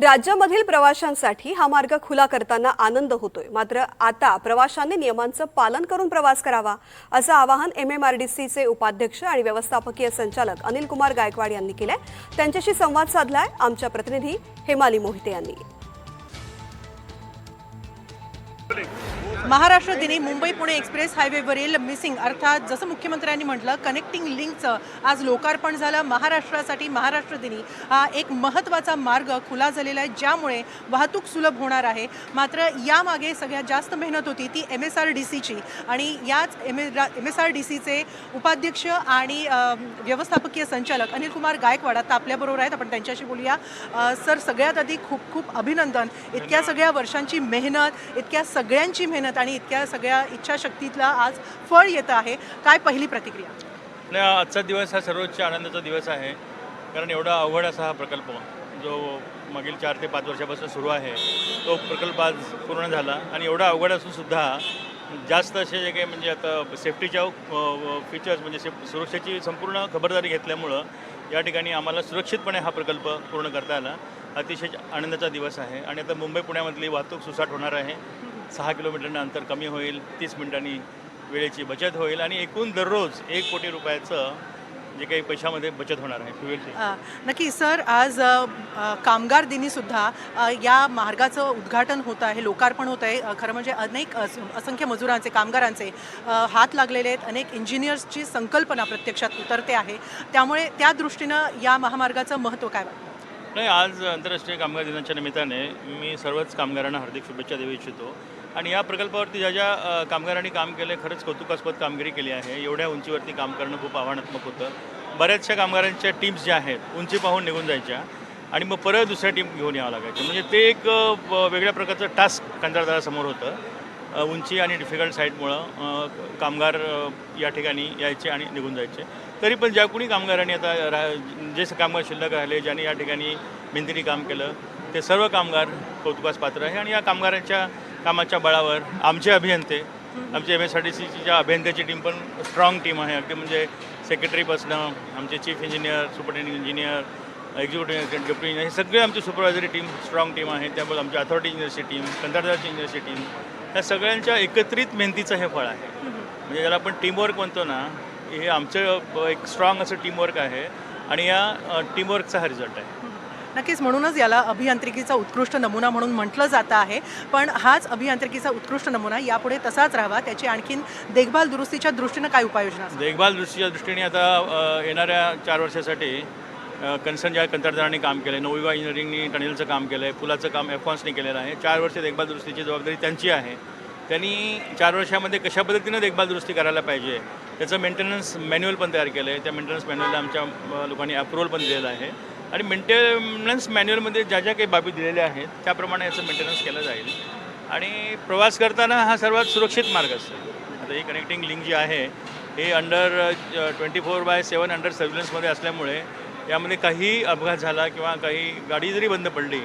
राज्यामधील प्रवाशांसाठी हा मार्ग खुला करताना आनंद होतोय, मात्र आता प्रवाशांनी नियमांचं पालन करून प्रवास करावा असं आवाहन MMRDCचे उपाध्यक्ष आणि व्यवस्थापकीय संचालक अनिल कुमार गायकवाड यांनी केलंय। त्यांच्याशी संवाद साधलाय आमच्या प्रतिनिधी हेमाली मोहिते यांनी। महाराष्ट्र दिनी मुंबई पुणे एक्सप्रेस हायवेवरील मिसिंग अर्थात जसं मुख्यमंत्र्यांनी म्हटलं कनेक्टिंग लिंकचं आज लोकार्पण झालं। महाराष्ट्रासाठी महाराष्ट्र दिनी हा एक महत्त्वाचा मार्ग खुला झालेला आहे, ज्यामुळे वाहतूक सुलभ होणार आहे। मात्र यामागे सगळ्यात जास्त मेहनत होती ती MSRDCची आणि याच MSRDCचे उपाध्यक्ष आणि व्यवस्थापकीय संचालक अनिल कुमार गायकवाड आता आपल्याबरोबर आहेत। आपण त्यांच्याशी बोलूया। सर, सगळ्यात आधी खूप खूप अभिनंदन। इतक्या सगळ्या वर्षांची मेहनत, इतक्या सगळ्यांची मेहनत आणि इतक्या सगळ्या इच्छाशक्तीतला आज फळ येत आहे, काय पहिली प्रतिक्रिया? आजचा दिवस हा सर्वोच्च आनंदाचा दिवस आहे, कारण एवढा अवघड असा हा प्रकल्प जो मागील 4 ते 5 वर्षापासून सुरू आहे तो प्रकल्प आज पूर्ण झाला। आणि एवढा अवघड असून सुद्धा जास्त असे जे काही म्हणजे आता सेफ्टीच्या फीचर्स म्हणजे सुरक्षेची संपूर्ण खबरदारी घेतल्यामुळं या ठिकाणी आम्हाला सुरक्षितपणे हा प्रकल्प पूर्ण करता आला। अतिशय आनंदाचा दिवस आहे आणि आता मुंबई पुण्यामधली वाहतूक सुसाट होणार आहे। 6 किलोमीटरनं अंतर कमी होईल, 30 मिनिटांनी वेळेची बचत होईल आणि एकूण दररोज 1 कोटी रुपयाचं जे काही पैशामध्ये बचत होणार आहे फ्युएलची। नक्की सर, आज कामगार दिनी सुद्धा या मार्गाचं उद्घाटन होत आहे, लोकार्पण होत आहे। खरं म्हणजे अनेक असंख्य मजुरांचे, कामगारांचे हात लागलेले आहेत, अनेक इंजिनियर्सची संकल्पना प्रत्यक्षात उतरते आहे, त्यामुळे त्या दृष्टीनं या महामार्गाचं महत्त्व काय वाटतं? नाही, आज आंतरराष्ट्रीय कामगार दिनाच्या निमित्ताने मी सर्वच कामगारांना हार्दिक शुभेच्छा देऊ इच्छितो। आणि या प्रकल्पावरती ज्या कामगारांनी काम केलं आहे, खरंच कौतुकास्पद कामगिरी केली आहे। एवढ्या उंचीवरती काम करणं खूप आव्हानात्मक होतं। बऱ्याचशा कामगारांच्या टीम्स ज्या आहेत उंची पाहून निघून जायच्या आणि मग परत दुसऱ्या टीम घेऊन यावं लागायचं, म्हणजे ते एक वेगळ्या प्रकारचं टास्क कंत्राटदारासमोर होतं। उंची आणि डिफिकल्ट साईटमुळं कामगार या ठिकाणी यायचे आणि निघून जायचे। तरी पण ज्या कोणी कामगारांनी आता जे कामगार शिल्लक राहिले, ज्यांनी या ठिकाणी भिंतीने काम केलं, ते सर्व कामगार कौतुकास पात्र आहे। आणि या कामगारांच्या कामाच्या बळावर आमचे अभियंते, आमचे MSRDCची ज्या अभियंत्याची टीम पण स्ट्रॉंग टीम आहे, अगदी म्हणजे सेक्रेटरीपासून आमचे chief engineer, superintending engineer, executive engineer, deputy engineer, हे सगळे आमची सुपरवायझरी टीम स्ट्रॉंग टीम आहे। त्यामुळे आमची अथॉरिटी इंजिनियरची टीम, कंत्राटदाराची इंजिनियरची टीम, या सगळ्यांच्या एकत्रित मेहनतीचं हे फळ आहे। म्हणजे ज्याला आपण टीमवर्क म्हणतो ना, हे आमचं एक स्ट्रॉंग असं टीमवर्क आहे आणि या टीमवर्कचा हा रिझल्ट आहे। नक्कीच, म्हणूनच याला अभियांत्रिकीचा उत्कृष्ट नमुना म्हणून म्हटलं जातं आहे। पण हाच अभियांत्रिकीचा उत्कृष्ट नमुना यापुढे तसाच राहावा, त्याची आणखीन देखभाल दुरुस्तीच्या दृष्टीनं काय उपाययोजना? देखभाल दुरुस्तीच्या दृष्टीने आता येणाऱ्या 4 वर्षासाठी कन्सर्न ज्या कंत्राटदारांनी काम केलं आहे, नवयुगा इंजिनिअरिंगनी टनेलचं काम केलं आहे, पुलाचं काम एफॉन्सनी केलेलं आहे। 4 वर्ष देखभाल दुरुस्तीची जबाबदारी त्यांची आहे। त्यांनी 4 वर्षामध्ये कशा पद्धतीनं देखभाल दुरुस्ती करायला पाहिजे त्याचं मेंटेनन्स मॅन्युअल पण तयार केलं आहे। त्या मेंटेनन्स मॅन्युअलला आमच्या लोकांनी अप्रुव्हल पण दिलेलं आहे आणि मेंटेनन्स मॅन्युअलमध्ये ज्या ज्या काही बाबी दिलेल्या आहेत त्याप्रमाणे याचं मेंटेनन्स केलं जाईल। आणि प्रवास करताना हा सर्वात सुरक्षित मार्ग असेल। आता ही कनेक्टिंग लिंक जी आहे हे अंडर 24/7 अंडर सर्व्हिलन्समध्ये असल्यामुळे यामध्ये काही अपघात झाला किंवा काही गाडी जरी बंद पडली,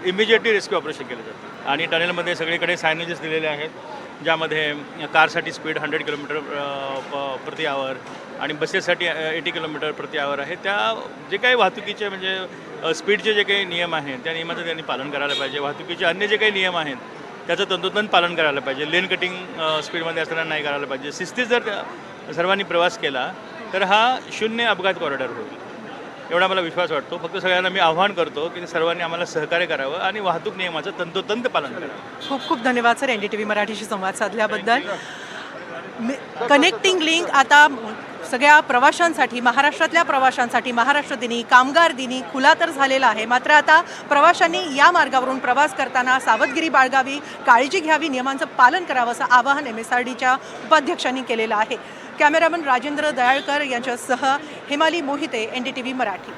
इमिजिएटली रेस्क्यू ऑपरेशन केलं जातं। आणि टनेलमध्ये सगळीकडे सायनेजेस दिलेले आहेत, ज्यामध्ये कारसाठी स्पीड 100 किलोमीटर प्रति आवर आणि बसेससाठी 80 किलोमीटर प्रति आवर आहे। त्या जे काही वाहतुकीचे म्हणजे स्पीडचे जे काही नियम आहेत त्या नियमाचं त्यांनी पालन करायला पाहिजे। वाहतुकीचे अन्य जे काही नियम आहेत त्याचं तंतोतंत पालन करायला पाहिजे। लेन कटिंग स्पीडमध्ये असताना नाही करायला पाहिजे। शिस्तीत जर सर्वांनी प्रवास केला तर हा 0 अपघात कॉरिडॉर होईल, एवढा मला विश्वास वाटतो। फक्त सगळ्यांना मी आव्हान करतो की सर्वांनी आम्हाला सहकार्य करावं आणि वाहतूक नियमाचं तंतोतंत पालन करावं। खूप खूप धन्यवाद सर, NDTV मराठीशी संवाद साधल्याबद्दल। कनेक्टिंग लिंक आता सगळ्या प्रवाशांसाठी, महाराष्ट्रातल्या प्रवाशांसाठी महाराष्ट्र दिनी, कामगार दिनी खुला तर झालेला आहे। मात्र आता प्रवाशांनी या मार्गावरून प्रवास करताना सावधगिरी बाळगावी, काळजी घ्यावी, नियमांचं पालन करावं असं आवाहन MSRDच्या उपाध्यक्षांनी केलेलं आहे। कॅमेरामन राजेंद्र दयाळकर यांच्यासह हेमाली मोहिते, NDTV मराठी।